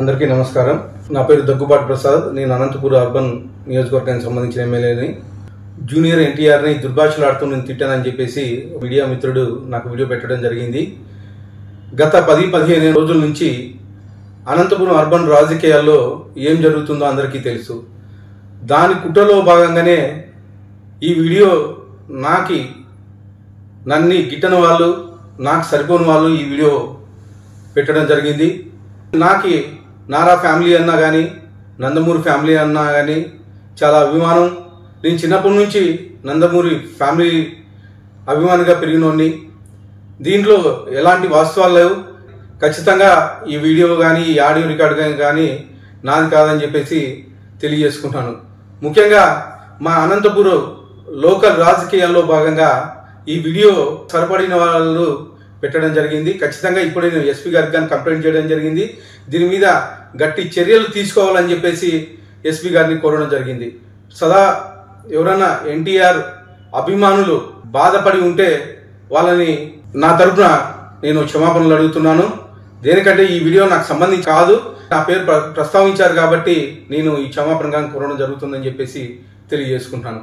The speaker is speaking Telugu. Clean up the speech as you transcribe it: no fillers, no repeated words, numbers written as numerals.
అందరికీ నమస్కారం. నా పేరు దగ్గుబాటి ప్రసాద్. నేను అనంతపురం అర్బన్ నియోజకవర్గానికి సంబంధించిన ఎమ్మెల్యేని. జూనియర్ ఎన్టీఆర్ని దుర్భాషలాడుతూ నేను తిట్టానని చెప్పేసి మీడియా మిత్రుడు నాకు వీడియో పెట్టడం జరిగింది. గత 10-15 రోజుల నుంచి అనంతపురం అర్బన్ రాజకీయాల్లో ఏం జరుగుతుందో అందరికీ తెలుసు. దాని కుట్రలో భాగంగానే ఈ వీడియో నన్ను గిట్టని వాళ్ళు, నాకు సరిపోని వాళ్ళు ఈ వీడియో పెట్టడం జరిగింది. నారా ఫ్యామిలీ అన్నా కానీ, నందమూరి ఫ్యామిలీ అన్నా కానీ చాలా అభిమానం. నేను చిన్నప్పటి నుంచి నందమూరి ఫ్యామిలీ అభిమానిగా పెరిగినోడిని. దీంట్లో ఎలాంటి వాస్తవాలు లేవు. ఖచ్చితంగా ఈ వీడియో కానీ, ఈ ఆడియో రికార్డు కానీ నాది కాదని చెప్పేసి తెలియజేసుకుంటాను. ముఖ్యంగా మా అనంతపురం లోకల్ రాజకీయాల్లో భాగంగా ఈ వీడియో సరిపడిన వాళ్ళు పెట్టడం జరిగింది. ఖచ్చితంగా ఇప్పుడు నేను ఎస్పీ గారికి కానీ కంప్లైంట్ చేయడం జరిగింది. దీని మీద గట్టి చర్యలు తీసుకోవాలని చెప్పేసి ఎస్పీ గారిని కోరడం జరిగింది. సదా ఎవరైనా ఎన్టీఆర్ అభిమానులు బాధపడి ఉంటే వాళ్ళని నా తరఫున నేను క్షమాపణలు అడుగుతున్నాను. దేనికంటే ఈ వీడియో నాకు సంబంధించి కాదు, నా పేరు ప్రస్తావించారు కాబట్టి నేను ఈ క్షమాపణ కోరడం జరుగుతుందని చెప్పేసి తెలియజేసుకుంటాను.